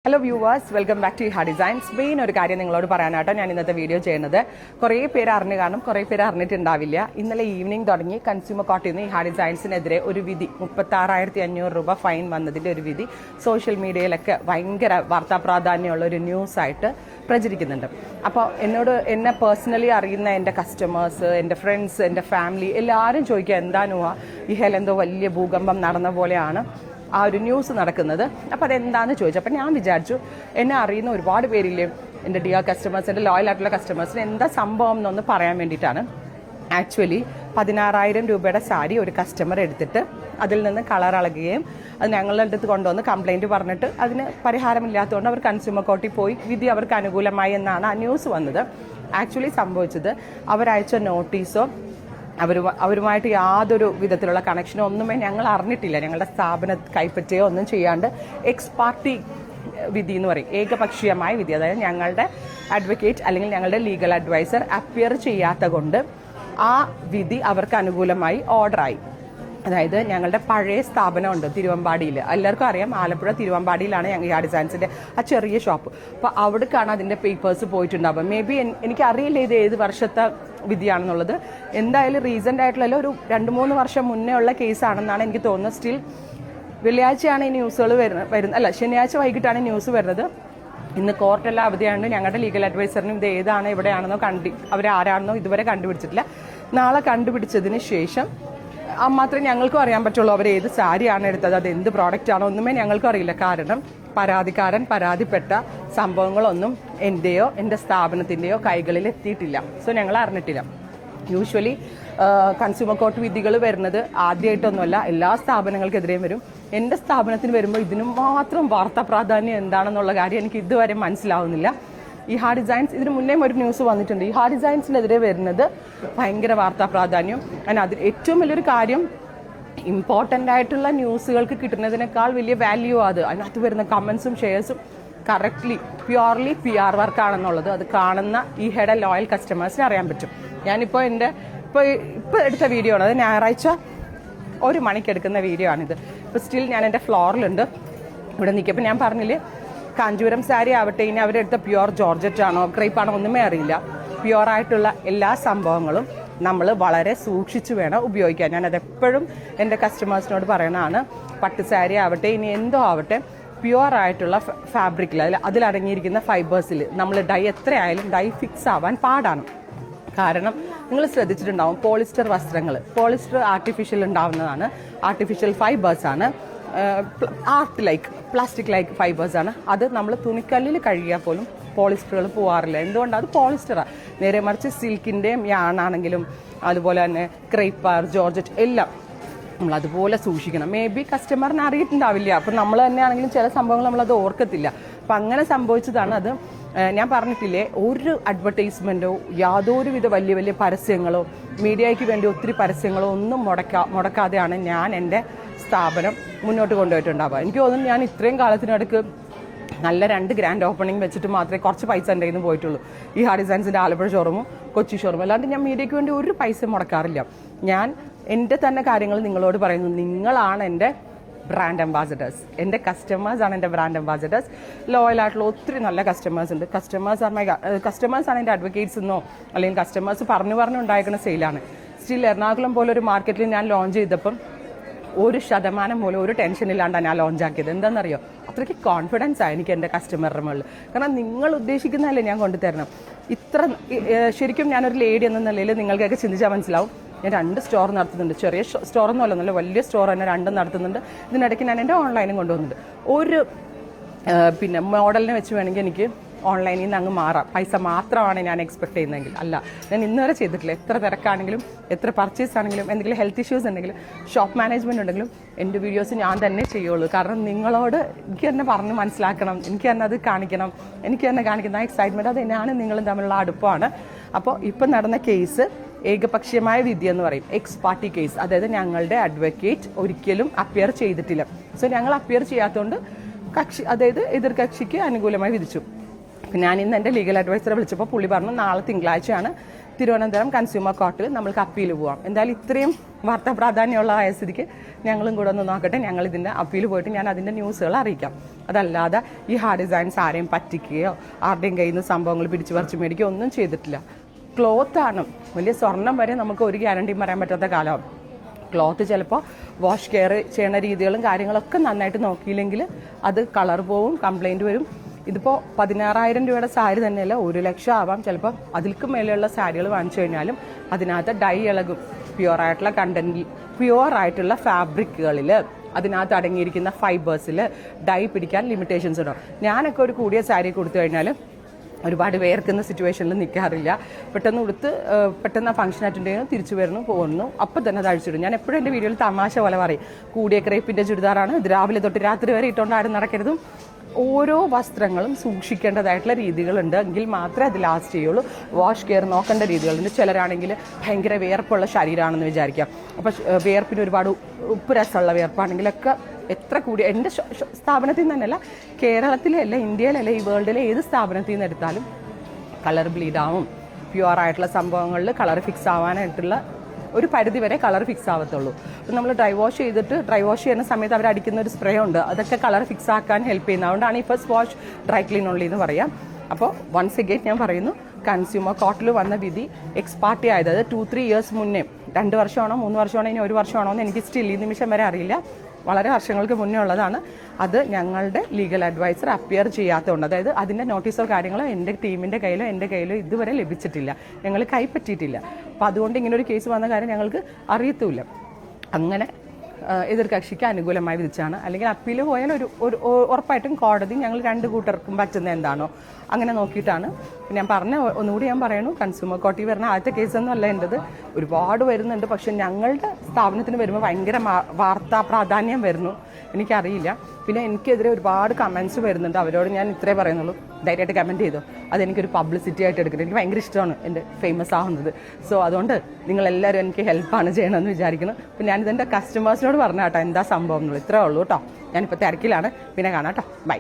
Hello viewers, welcome back to ha designs. Main ഒരു കാര്യം നിങ്ങളോട് പറയാനാട്ടോ ഞാൻ ഇന്നത്തെ വീഡിയോ ചെയ്യുന്നത്. കുറേ പേര് അറിഞ്ഞു കാണും, കുറേ പേര് അറിഞ്ഞിട്ടുണ്ടാവില്ല. ഇന്നലെ ഈവനിങ് തുടങ്ങി കൺസ്യൂമർ കോർട്ടിൽ നിന്ന് ഹാ ഡിസൈൻസിനെതിരെ ഒരു വിധി 36,500 രൂപ ഫൈൻ വന്നതിൻ്റെ ഒരു വിധി സോഷ്യൽ മീഡിയയിലൊക്കെ ഭയങ്കര വാർത്താ പ്രാധാന്യമുള്ള ഒരു ന്യൂസായിട്ട് പ്രചരിക്കുന്നുണ്ട്. അപ്പോൾ എന്നെ പേഴ്സണലി അറിയുന്ന എൻ്റെ കസ്റ്റമേഴ്സ്, എൻ്റെ ഫ്രണ്ട്സ്, എൻ്റെ ഫാമിലി എല്ലാവരും ചോദിക്കുക എന്താണോ ഇഹയിൽ എന്തോ വലിയ ഭൂകമ്പം നടന്ന പോലെയാണ് ആ ഒരു ന്യൂസ് നടക്കുന്നത്. അപ്പോൾ അതെന്താണെന്ന് ചോദിച്ചു. അപ്പം ഞാൻ വിചാരിച്ചു എന്നെ അറിയുന്ന ഒരുപാട് പേരില്ലേ എൻ്റെ ഡിയർ കസ്റ്റമേഴ്സ്, എൻ്റെ ലോയൽ ആയിട്ടുള്ള കസ്റ്റമേഴ്സിന് എന്താ സംഭവം എന്നൊന്ന് പറയാൻ വേണ്ടിയിട്ടാണ്. ആക്ച്വലി 16,000 രൂപയുടെ സാരി ഒരു കസ്റ്റമർ എടുത്തിട്ട് അതിൽ നിന്ന് കളർ ഇളകുകയും അത് ഞങ്ങളുടെ അടുത്ത് കൊണ്ടുവന്ന് കംപ്ലയിൻറ്റ് പറഞ്ഞിട്ട് അതിന് പരിഹാരമില്ലാത്തതുകൊണ്ട് അവർ കൺസ്യൂമർ കോർട്ടിൽ പോയി വിധി അവർക്ക് അനുകൂലമായി എന്നാണ് ആ ന്യൂസ് വന്നത്. ആക്ച്വലി സംഭവിച്ചത് അവരയച്ച നോട്ടീസോ അവരുമായിട്ട് യാതൊരു വിധത്തിലുള്ള കണക്ഷനോ ഒന്നുമേ ഞങ്ങൾ അറിഞ്ഞിട്ടില്ല. ഞങ്ങളുടെ സ്ഥാപനം കൈപ്പറ്റുകയോ ഒന്നും ചെയ്യാണ്ട് എക്സ് പാർട്ടി വിധി എന്ന് പറയും, ഏകപക്ഷീയമായ വിധി. അതായത് ഞങ്ങളുടെ അഡ്വക്കേറ്റ് അല്ലെങ്കിൽ ഞങ്ങളുടെ ലീഗൽ അഡ്വൈസർ അപ്പിയർ ചെയ്യാത്ത കൊണ്ട് ആ വിധി അവർക്ക് അനുകൂലമായി ഓർഡറായി. അതായത് ഞങ്ങളുടെ പഴയ സ്ഥാപനമുണ്ട് തിരുവമ്പാടിയിൽ, എല്ലാവർക്കും അറിയാം, ആലപ്പുഴ തിരുവമ്പാടിയിലാണ് ഞങ്ങൾ ഹാ ഡിസൈൻസിൻ്റെ ആ ചെറിയ ഷോപ്പ്. അപ്പോൾ അവിടേക്കാണ് അതിൻ്റെ പേപ്പേഴ്സ് പോയിട്ടുണ്ടാവുക. മേ ബി എനിക്കറിയില്ല ഇത് ഏത് വർഷത്തെ വിധിയാണെന്നുള്ളത്. എന്തായാലും റീസെൻ്റ് ആയിട്ടുള്ള ഒരു 2-3 വർഷം മുന്നേ ഉള്ള കേസാണെന്നാണ് എനിക്ക് തോന്നുന്നത്. സ്റ്റിൽ വെള്ളിയാഴ്ചയാണ് ഈ ന്യൂസുകൾ വരുന്നത്, ശനിയാഴ്ച വൈകിട്ടാണ് ന്യൂസ് വരുന്നത്. ഇന്ന് കോർട്ടെല്ലാം അവധിയാണ്. ഞങ്ങളുടെ ലീഗൽ അഡ്വൈസറിനും ഇത് ഏതാണ് എവിടെയാണെന്നോ അവരാരാണെന്നോ ഇതുവരെ കണ്ടുപിടിച്ചിട്ടില്ല. നാളെ കണ്ടുപിടിച്ചതിന് ശേഷം മാത്രമേ ഞങ്ങൾക്കും അറിയാൻ പറ്റുള്ളൂ അവർ ഏത് സാരിയാണ് എടുത്തത്, അത് എന്ത് പ്രോഡക്റ്റ് ആണോ ഒന്നുമേ ഞങ്ങൾക്കും അറിയില്ല. കാരണം പരാതിക്കാരൻ പരാതിപ്പെട്ട സംഭവങ്ങളൊന്നും എൻ്റെയോ എൻ്റെ സ്ഥാപനത്തിൻ്റെയോ കൈകളിൽ എത്തിയിട്ടില്ല. സോ ഞങ്ങൾ അറിഞ്ഞിട്ടില്ല. യൂഷ്വലി കൺസ്യൂമർ കോർട്ട് വിധികൾ വരുന്നത് ആദ്യമായിട്ടൊന്നുമല്ല, എല്ലാ സ്ഥാപനങ്ങൾക്കെതിരെയും വരും. എൻ്റെ സ്ഥാപനത്തിന് വരുമ്പോൾ ഇതിനു മാത്രം വാർത്താ പ്രാധാന്യം എന്താണെന്നുള്ള കാര്യം എനിക്ക് ഇതുവരെ മനസ്സിലാവുന്നില്ല. ഈ ഹാ ഡിസൈൻസ് ഇതിന് മുന്നേ ഒരു ന്യൂസ് വന്നിട്ടുണ്ട്. ഈ ഹാ ഡിസൈൻസിനെതിരെ വരുന്നത് ഭയങ്കര വാർത്താ പ്രാധാന്യം. അതിൽ ഏറ്റവും വലിയൊരു കാര്യം, ഇമ്പോർട്ടൻ്റ് ആയിട്ടുള്ള ന്യൂസുകൾക്ക് കിട്ടുന്നതിനേക്കാൾ വലിയ വാല്യൂ അത് അതിനകത്ത് വരുന്ന കമൻസും ഷെയർസും കറക്റ്റ്ലി പ്യുവർലി PR വർക്കാണെന്നുള്ളത് അത് കാണുന്ന ഈ ഹെഡ് ലോയൽ കസ്റ്റമേഴ്സിന് അറിയാൻ പറ്റും. ഞാനിപ്പോൾ ഇപ്പോൾ എടുത്ത വീഡിയോ ആണ്, അത് ഞായറാഴ്ച 1 മണിക്ക് എടുക്കുന്ന വീഡിയോ ആണിത്. ഇപ്പോൾ സ്റ്റിൽ ഞാൻ എൻ്റെ ഫ്ലോറിലുണ്ട് ഇവിടെ നിൽക്കിയപ്പോൾ ഞാൻ പറഞ്ഞില്ലേ, കാഞ്ചീപുരം സാരി ആവട്ടെ, ഇനി അവരെടുത്ത പ്യുവർ ജോർജറ്റ് ആണോ ക്രേപ്പാണോ ഒന്നുമേ അറിയില്ല. പ്യുവറായിട്ടുള്ള എല്ലാ സംഭവങ്ങളും നമ്മൾ വളരെ സൂക്ഷിച്ചു വേണം ഉപയോഗിക്കാൻ. ഞാനതെപ്പോഴും എൻ്റെ കസ്റ്റമേഴ്സിനോട് പറയണതാണ്. പട്ട് സാരി ആവട്ടെ, ഇനി എന്തോ ആവട്ടെ, പ്യുവറായിട്ടുള്ള ഫാബ്രിക്കിൽ അതിലടങ്ങിയിരിക്കുന്ന ഫൈബേഴ്സിൽ നമ്മൾ ഡൈ എത്രയായാലും ഡൈ ഫിക്സ് ആവാൻ പാടാണ്. കാരണം നിങ്ങൾ ശ്രദ്ധിച്ചിട്ടുണ്ടാവും, പോളിസ്റ്റർ വസ്ത്രങ്ങൾ, പോളിസ്റ്റർ ആർട്ടിഫിഷ്യൽ ഉണ്ടാവുന്നതാണ്, ആർട്ടിഫിഷ്യൽ ഫൈബേഴ്സാണ്, പ്ലാസ്റ്റിക് ലൈക്ക് ഫൈബേഴ്സാണ്. അത് നമ്മൾ തുണിക്കല്ലിൽ കഴുകിയാൽ പോലും പോളിസ്റ്ററുകൾ പോകാറില്ല. എന്തുകൊണ്ടാണ്? അത് പോളിസ്റ്ററാണ്. നേരെ മറിച്ച് സിൽക്കിൻ്റെയും യാണാണെങ്കിലും അതുപോലെ തന്നെ ക്രേപ്പർ, ജോർജറ്റ് എല്ലാം നമ്മൾ അതുപോലെ സൂക്ഷിക്കണം. മേ ബി കസ്റ്റമറിന് അറിയിട്ടുണ്ടാവില്ല. അപ്പം നമ്മൾ തന്നെയാണെങ്കിലും ചില സംഭവങ്ങൾ നമ്മളത് ഓർക്കത്തില്ല. അപ്പം അങ്ങനെ സംഭവിച്ചതാണ് അത്. ഞാൻ പറഞ്ഞിട്ടില്ലേ, ഒരു അഡ്വർടൈസ്മെൻറ്റോ യാതൊരുവിധ വലിയ വലിയ പരസ്യങ്ങളോ മീഡിയയ്ക്ക് വേണ്ടി ഒത്തിരി പരസ്യങ്ങളോ ഒന്നും മുടക്കാതെയാണ് ഞാൻ എൻ്റെ സ്ഥാപനം മുന്നോട്ട് കൊണ്ടുപോയിട്ടുണ്ടാവുക. എനിക്ക് തോന്നുന്നു ഞാൻ ഇത്രയും കാലത്തിനടുക്ക് നല്ല 2 ഗ്രാൻഡ് ഓപ്പണിംഗ് വെച്ചിട്ട് മാത്രമേ കുറച്ച് പൈസ എൻ്റെ കയ്യിൽ നിന്ന് പോയിട്ടുള്ളൂ. ഈ ഹാ ഡിസൈൻസിൻ്റെ ആലപ്പുഴ ഷോറൂമും കൊച്ചി ഷോറൂമും. അല്ലാണ്ട് ഞാൻ മീഡിയയ്ക്ക് വേണ്ടി ഒരു പൈസ മുടക്കാറില്ല. ഞാൻ എൻ്റെ തന്നെ കാര്യങ്ങൾ നിങ്ങളോട് പറയുന്നു. നിങ്ങളാണ് എൻ്റെ ബ്രാൻഡ് അംബാസഡേഴ്സ്, എൻ്റെ കസ്റ്റമേഴ്സാണ് എൻ്റെ ബ്രാൻഡ് അംബാസഡേഴ്സ്. ലോയലായിട്ടുള്ള ഒത്തിരി നല്ല കസ്റ്റമേഴ്സ് ഉണ്ട്. കസ്റ്റമേഴ്സാണ് എൻ്റെ അഡ്വക്കേറ്റ്സ് എന്നോ അല്ലെങ്കിൽ കസ്റ്റമേഴ്സ് പറഞ്ഞുണ്ടായിരിക്കുന്ന സെയിലാണ്. സ്റ്റിൽ എറണാകുളം പോലെ ഒരു മാർക്കറ്റിൽ ഞാൻ ലോഞ്ച് ചെയ്തപ്പം 1% പോലും ഒരു ടെൻഷൻ ഇല്ലാണ്ടാണ് ഞാൻ ലോഞ്ച് ആക്കിയത്. എന്താണെന്നറിയോ? അത്രയ്ക്ക് കോൺഫിഡൻസ് ആണ് എനിക്ക് എൻ്റെ കസ്റ്റമറുടെ മുകളിൽ. കാരണം നിങ്ങൾ ഉദ്ദേശിക്കുന്നതല്ലേ ഞാൻ കൊണ്ടുതരണം. ശരിക്കും ഞാനൊരു ലേഡി എന്ന നിലയിൽ നിങ്ങൾക്കൊക്കെ ചിന്തിച്ചാൽ മനസ്സിലാവും. ഞാൻ 2 സ്റ്റോർ നടത്തുന്നുണ്ട്. ചെറിയ സ്റ്റോറൊന്നും അല്ല, നല്ല വലിയ സ്റ്റോർ തന്നെ 2 നടത്തുന്നുണ്ട്. ഇതിനിടയ്ക്ക് ഞാൻ എൻ്റെ ഓൺലൈനും കൊണ്ടുവന്നുണ്ട്. ഒരു മോഡലിനെ വെച്ച് വേണമെങ്കിൽ എനിക്ക് ഓൺലൈനിൽ നിന്ന് അങ്ങ് മാറാം. പൈസ മാത്രമാണ് ഞാൻ എക്സ്പെക്ട് ചെയ്യുന്നതെങ്കിൽ. അല്ല, ഞാൻ ഇന്നുവരെ ചെയ്തിട്ടില്ല. എത്ര തിരക്കാണെങ്കിലും എത്ര പർച്ചേസ് ആണെങ്കിലും എന്തെങ്കിലും ഹെൽത്ത് ഇഷ്യൂസ് ഉണ്ടെങ്കിലും ഷോപ്പ് മാനേജ്മെൻറ്റ് ഉണ്ടെങ്കിലും എൻ്റെ വീഡിയോസ് ഞാൻ തന്നെ ചെയ്യുള്ളൂ. കാരണം നിങ്ങളോട് എനിക്ക് തന്നെ പറഞ്ഞ് മനസ്സിലാക്കണം, എനിക്ക് തന്നെ അത് കാണിക്കണം, എനിക്ക് തന്നെ കാണിക്കുന്ന എക്സൈറ്റ്മെൻറ്റ് അത് തന്നെയാണ് നിങ്ങളും തമ്മിലുള്ള അടുപ്പമാണ്. അപ്പോൾ ഇപ്പം നടന്ന കേസ് ഏകപക്ഷീയമായ വിധി എന്ന് പറയും, എക്സ് പാർട്ടി കേസ്. അതായത് ഞങ്ങളുടെ അഡ്വക്കേറ്റ് ഒരിക്കലും അപ്പിയർ ചെയ്തിട്ടില്ല. സോ ഞങ്ങൾ അപ്പിയർ ചെയ്യാത്തതുകൊണ്ട് അതായത് എതിർ കക്ഷിക്ക് അനുകൂലമായി വിധിച്ചു. ഞാൻ ഇന്ന് എൻ്റെ ലീഗൽ അഡ്വൈസറെ വിളിച്ചപ്പോൾ പുള്ളി പറഞ്ഞു നാളെ തിങ്കളാഴ്ചയാണ് തിരുവനന്തപുരം കൺസ്യൂമർ കോർട്ടിൽ നമ്മൾക്ക് അപ്പീൽ പോവാം. എന്തായാലും ഇത്രയും വാർത്താ പ്രാധാന്യമുള്ള സ്ഥിതിക്ക് ഞങ്ങളും കൂടെ ഒന്ന് നോക്കട്ടെ. ഞങ്ങൾ ഇതിൻ്റെ അപ്പീൽ പോയിട്ട് ഞാൻ അതിൻ്റെ ന്യൂസുകൾ അറിയിക്കാം. അതല്ലാതെ ഈ ഹാർഡ് ഡിസൈൻസ് ആരെയും പറ്റിക്കുകയോ ആരുടെയും കയ്യിൽ നിന്ന് സംഭവങ്ങൾ പിടിച്ചു പറിച്ച് മേടിക്കുകയോ ഒന്നും ചെയ്തിട്ടില്ല. ക്ലോത്താണ്, വലിയ സ്വർണം വരെ നമുക്ക് ഒരു ഗ്യാരണ്ടിയും പറയാൻ പറ്റാത്ത കാലമാണ്. ക്ലോത്ത് ചിലപ്പോൾ വാഷ് കെയർ ചെയ്യുന്ന രീതികളും കാര്യങ്ങളൊക്കെ നന്നായിട്ട് നോക്കിയില്ലെങ്കിൽ അത് കളർ പോവും, കംപ്ലൈൻറ്റ് വരും. ഇതിപ്പോൾ 16,000 രൂപയുടെ സാരി തന്നെയല്ല, 1 ലക്ഷം ആവാം. ചിലപ്പോൾ അതിൽക്ക് മേലെയുള്ള സാരികൾ വാങ്ങിച്ചു കഴിഞ്ഞാലും അതിനകത്ത് ഡൈ ഇളകും. പ്യുവറായിട്ടുള്ള കണ്ടൻറ്റിൽ, പ്യുവറായിട്ടുള്ള ഫാബ്രിക്കുകളിൽ, അതിനകത്ത് അടങ്ങിയിരിക്കുന്ന ഫൈബേഴ്സിൽ ഡൈ പിടിക്കാൻ ലിമിറ്റേഷൻസ് ഉണ്ടാവും. ഞാനൊക്കെ ഒരു കൂടിയ സാരി കൊടുത്തു കഴിഞ്ഞാൽ ഒരുപാട് വേർക്കുന്ന സിറ്റുവേഷനിൽ നിൽക്കാറില്ല. പെട്ടെന്ന് കൊടുത്ത് പെട്ടെന്ന് ഫംഗ്ഷൻ അറ്റൻഡ് ചെയ്യുന്നു, തിരിച്ചു വരുന്നു, പോകുന്നു, അപ്പം തന്നെ അത് അഴിച്ചിടും. ഞാൻ എപ്പോഴും എൻ്റെ വീഡിയോയിൽ തമാശ പോലെ പറയും, കൂടിയ ക്രേപ്പിൻ്റെ ചുരിദാറാണ്, ഇത് രാവിലെ തൊട്ട് രാത്രി വരെ ഇട്ടുകൊണ്ട് ആരും നടക്കരുതും. ഓരോ വസ്ത്രങ്ങളും സൂക്ഷിക്കേണ്ടതായിട്ടുള്ള രീതികളുണ്ട്, എങ്കിൽ മാത്രമേ അത് ലാസ്റ്റ് ചെയ്യുള്ളൂ. വാഷ് കെയർ നോക്കേണ്ട രീതികളുണ്ട്. ചിലരാണെങ്കിൽ ഭയങ്കര വിയർപ്പുള്ള ശരീരമാണെന്ന് വിചാരിക്കാം. അപ്പോൾ വിയർപ്പിന് ഒരുപാട് ഉപ്പ് രസമുള്ള വിയർപ്പാണെങ്കിലൊക്കെ എത്ര കൂടി എൻ്റെ സ്ഥാപനത്തിൽ നിന്ന് തന്നെയല്ല, കേരളത്തിലല്ല, ഇന്ത്യയിലല്ല, ഈ വേൾഡിലെ ഏത് സ്ഥാപനത്തിൽ നിന്ന് എടുത്താലും കളർ ബ്ലീഡാവും. പ്യുവറായിട്ടുള്ള സംഭവങ്ങളിൽ കളർ ഫിക്സ് ആവാനായിട്ടുള്ള ഒരു പരിധി വരെ കളർ ഫിക്സ് ആവത്തുള്ളൂ. അപ്പം നമ്മൾ ഡ്രൈ വാഷ് ചെയ്യുന്ന സമയത്ത് അവർ അടിക്കുന്ന ഒരു സ്പ്രേ ഉണ്ട്, അതൊക്കെ കളർ ഫിക്സ് ആക്കാൻ ഹെൽപ്പ് ചെയ്യുന്നത്. അതുകൊണ്ടാണ് ഈ first wash dry clean only എന്ന് പറയാം. അപ്പോൾ വൺസ് അഗെയിൻ ഞാൻ പറയുന്നു, കൺസ്യൂമർ കോർട്ടിൽ വന്ന വിധി എക്സ്പാർട്ടി ആയത് 2-3 ഇയേഴ്സ് മുന്നേ, 2 വർഷമാണോ 3 വർഷമാണോ ഇനി 1 വർഷമാണോ എന്ന് എനിക്ക് സ്റ്റിൽ ഈ നിമിഷം വരെ അറിയില്ല, വളരെ വർഷങ്ങൾക്ക് മുന്നേ ഉള്ളതാണ്. അത് ഞങ്ങളുടെ ലീഗൽ അഡ്വൈസർ അപ്പിയർ ചെയ്യാത്തതുകൊണ്ട്, അതായത് അതിൻ്റെ നോട്ടീസോ കാര്യങ്ങളോ എൻ്റെ ടീമിൻ്റെ കയ്യിലോ എൻ്റെ കയ്യിലോ ഇതുവരെ ലഭിച്ചിട്ടില്ല, ഞങ്ങൾ കൈപ്പറ്റിയിട്ടില്ല. അപ്പോൾ അതുകൊണ്ട് ഇങ്ങനൊരു കേസ് വന്ന കാര്യം ഞങ്ങൾക്ക് അറിയത്തുമില്ല. അങ്ങനെ എതിർകക്ഷിക്ക് അനുകൂലമായി വിധിച്ചാണ്. അല്ലെങ്കിൽ അപ്പീൽ പോയാൽ ഒരു ഉറപ്പായിട്ടും കോടതി ഞങ്ങൾ 2 കൂട്ടർക്കും പറ്റുന്ന എന്താണോ അങ്ങനെ നോക്കിയിട്ടാണ്. ഞാൻ ഒന്നുകൂടി ഞാൻ പറയണു, കൺസ്യൂമർ കോർട്ടിൽ വരുന്ന ആദ്യത്തെ കേസൊന്നും അല്ല എൻ്റെത്, ഒരുപാട് വരുന്നുണ്ട്. പക്ഷെ ഞങ്ങളുടെ സ്ഥാപനത്തിന് വരുമ്പോൾ ഭയങ്കര വാർത്താ പ്രാധാന്യം വരുന്നു, എനിക്കറിയില്ല. പിന്നെ എനിക്കെതിരെ ഒരുപാട് കമൻസ് വരുന്നുണ്ട്. അവരോട് ഞാൻ ഇത്രേ പറയുന്നുള്ളൂ, ധൈര്യമായിട്ട് കമൻറ്റ് ചെയ്തോ, അതെനിക്കൊരു പബ്ലിസിറ്റി ആയിട്ട് എടുക്കുന്നത്. എനിക്ക് ഭയങ്കര ഇഷ്ടമാണ് എൻ്റെ ഫേമസ് ആവുന്നത്. സോ അതുകൊണ്ട് നിങ്ങളെല്ലാവരും എനിക്ക് ഹെൽപ്പാണ് ചെയ്യണമെന്ന് വിചാരിക്കുന്നു. അപ്പോൾ ഞാനിതെൻ്റെ കസ്റ്റമേഴ്സിനോട് പറഞ്ഞ കേട്ടോ എന്താ സംഭവം എന്നുള്ളത്. ഇത്രേ ഉള്ളൂ കേട്ടോ. ഞാനിപ്പോൾ തിരക്കിലാണ്, പിന്നെ കാണാം കേട്ടോ. ബൈ.